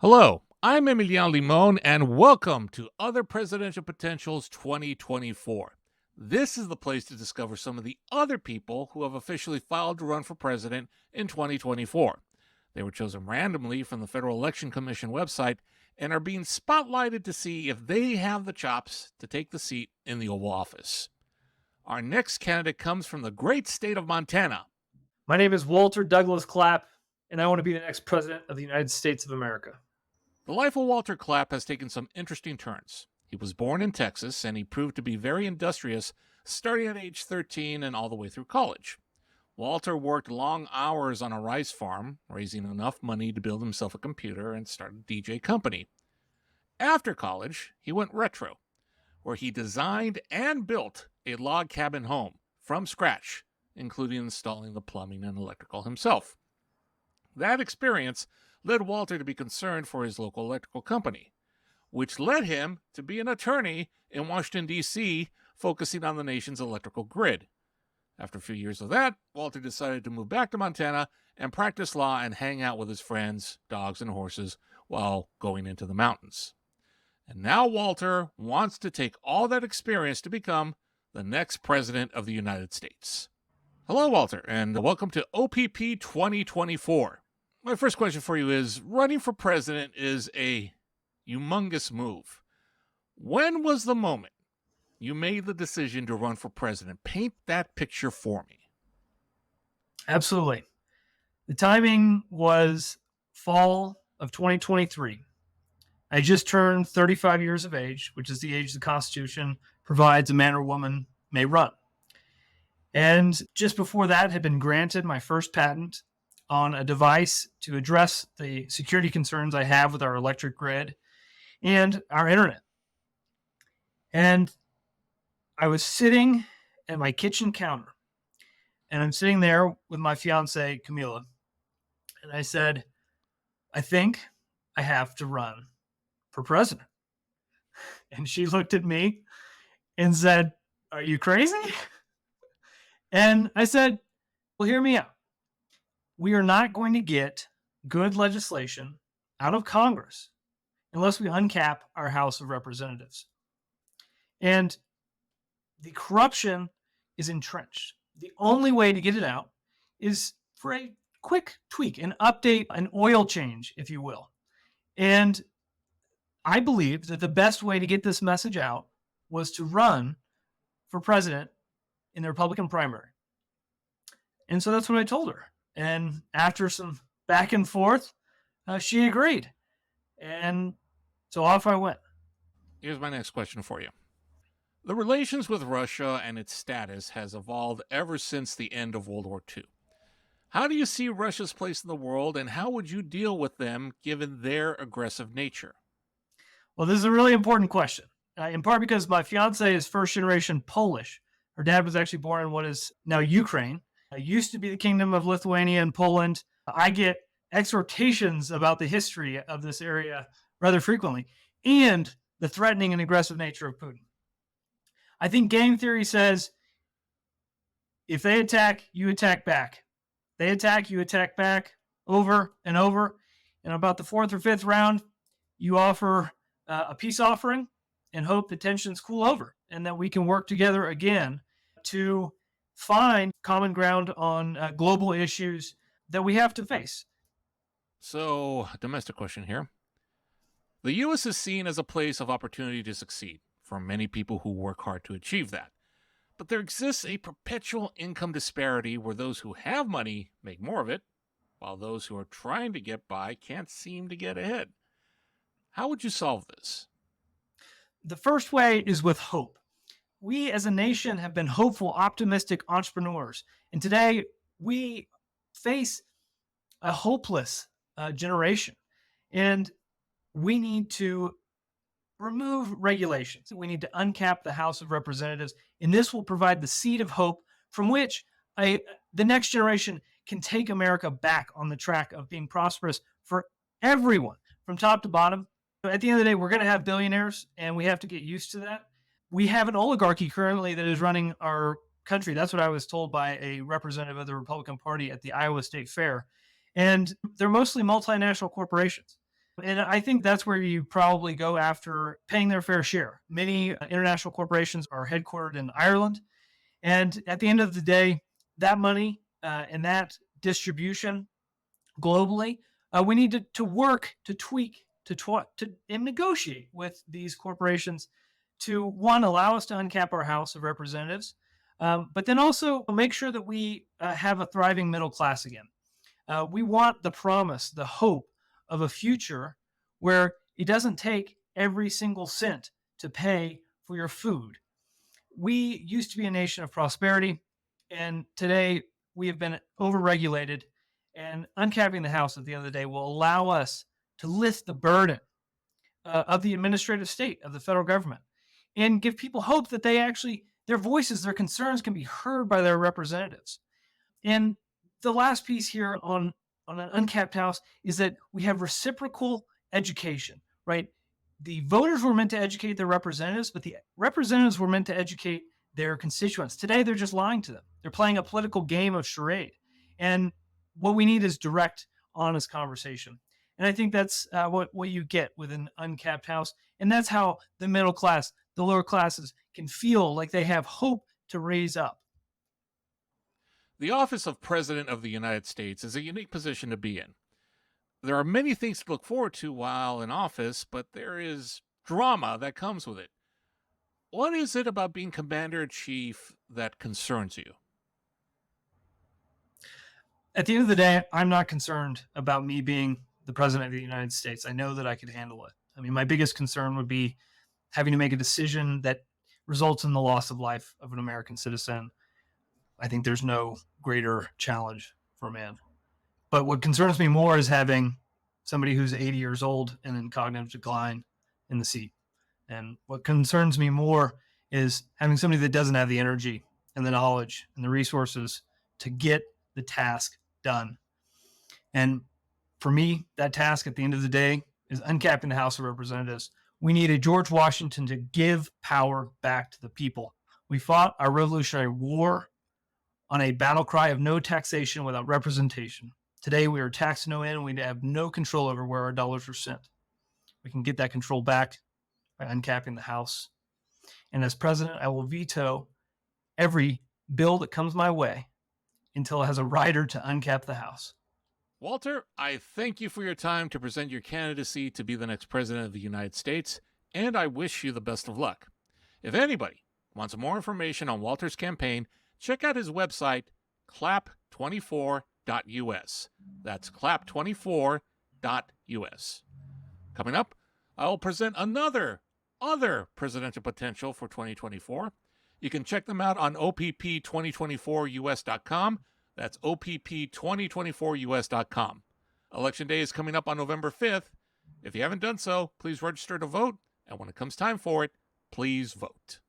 Hello, I'm Emiliano Limon, and welcome to Other Presidential Potentials 2024. This is the place to discover some of the other people who have officially filed to run for president in 2024. They were chosen randomly from the Federal Election Commission website and are being spotlighted to see if they have the chops to take the seat in the Oval Office. Our next candidate comes from the great state of Montana. My name is Walter Douglas Clapp, and I want to be the next president of the United States of America. The life of Walter Clapp has taken some interesting turns. He was born in Texas, and he proved to be very industrious, starting at age 13 and all the way through college. Walter worked long hours on a rice farm, raising enough money to build himself a computer and start a DJ company. After college, he went retro, where he designed and built a log cabin home from scratch, including installing the plumbing and electrical himself. That experience led Walter to be concerned for his local electrical company, which led him to be an attorney in Washington, D.C., focusing on the nation's electrical grid. After a few years of that, Walter decided to move back to Montana and practice law and hang out with his friends, dogs, and horses while going into the mountains. And now Walter wants to take all that experience to become the next president of the United States. Hello, Walter, and welcome to OPP 2024. My first question for you is, running for president is a humongous move. When was the moment you made the decision to run for president? Paint that picture for me. Absolutely. The timing was fall of 2023. I just turned 35 years of age, which is the age the Constitution provides a man or woman may run. And just before that had been granted my first patent on a device to address the security concerns I have with our electric grid and our internet. And I was sitting at my kitchen counter, and I'm sitting there with my fiance, Camila. And I said, I think I have to run for president. And she looked at me and said, are you crazy? And I said, well, hear me out. We are not going to get good legislation out of Congress unless we uncap our House of Representatives. And the corruption is entrenched. The only way to get it out is for a quick tweak, an update, an oil change, if you will. And I believed that the best way to get this message out was to run for president in the Republican primary. And so that's what I told her. And after some back and forth, she agreed. And so off I went. Here's my next question for you. The relations with Russia and its status has evolved ever since the end of World War II. How do you see Russia's place in the world, and how would you deal with them given their aggressive nature? Well, this is a really important question, in part because my fiance is first generation Polish. Her dad was actually born in what is now Ukraine. It used to be the Kingdom of Lithuania and Poland. I get exhortations about the history of this area rather frequently, and the threatening and aggressive nature of Putin. I think game theory says, if they attack, you attack back. They attack, you attack back, over and over. And about the fourth or fifth round, you offer a peace offering and hope the tensions cool over and that we can work together again to find common ground on global issues that we have to face. So, domestic question here. The U.S. is seen as a place of opportunity to succeed for many people who work hard to achieve that. But there exists a perpetual income disparity where those who have money make more of it, while those who are trying to get by can't seem to get ahead. How would you solve this? The first way is with hope. We as a nation have been hopeful, optimistic entrepreneurs. And today we face a hopeless generation. And we need to remove regulations. We need to uncap the House of Representatives. And this will provide the seed of hope from which the next generation can take America back on the track of being prosperous for everyone from top to bottom. At the end of the day, we're going to have billionaires, and we have to get used to that. We have an oligarchy currently that is running our country. That's what I was told by a representative of the Republican Party at the Iowa State Fair. And they're mostly multinational corporations. And I think that's where you probably go after paying their fair share. Many international corporations are headquartered in Ireland. And at the end of the day, that money and that distribution globally, we need to work to tweak, and negotiate with these corporations to, one, allow us to uncap our House of Representatives, but then also make sure that we have a thriving middle class again. We want the promise, the hope of a future where it doesn't take every single cent to pay for your food. We used to be a nation of prosperity, and today we have been overregulated. And uncapping the House at the end of the day will allow us to lift the burden of the administrative state of the federal government and give people hope that their voices, their concerns can be heard by their representatives. And the last piece here on an uncapped House is that we have reciprocal education, right? The voters were meant to educate their representatives, but the representatives were meant to educate their constituents. Today, they're just lying to them. They're playing a political game of charade. And what we need is direct, honest conversation. And I think that's what you get with an uncapped House. And that's how the middle class, the lower classes, can feel like they have hope to raise up. The office of President of the United States is a unique position to be in. There are many things to look forward to while in office, but there is drama that comes with it. What is it about being Commander-in-Chief that concerns you? At the end of the day, I'm not concerned about me being the President of the United States. I know that I could handle it. I mean, my biggest concern would be having to make a decision that results in the loss of life of an American citizen. I think there's no greater challenge for a man. But what concerns me more is having somebody who's 80 years old and in cognitive decline in the seat. And what concerns me more is having somebody that doesn't have the energy and the knowledge and the resources to get the task done. And for me, that task at the end of the day is uncapping the House of Representatives. We need a George Washington to give power back to the people. We fought our Revolutionary War on a battle cry of no taxation without representation. Today, we are taxed to no end, and we have no control over where our dollars are sent. We can get that control back by uncapping the House. And as president, I will veto every bill that comes my way until it has a rider to uncap the House. Walter, I thank you for your time to present your candidacy to be the next president of the United States, and I wish you the best of luck. If anybody wants more information on Walter's campaign, check out his website, clap24.us. That's clap24.us. Coming up, I will present other presidential potential for 2024. You can check them out on OPP2024US.com. That's OPP2024US.com. Election Day is coming up on November 5th. If you haven't done so, please register to vote. And when it comes time for it, please vote.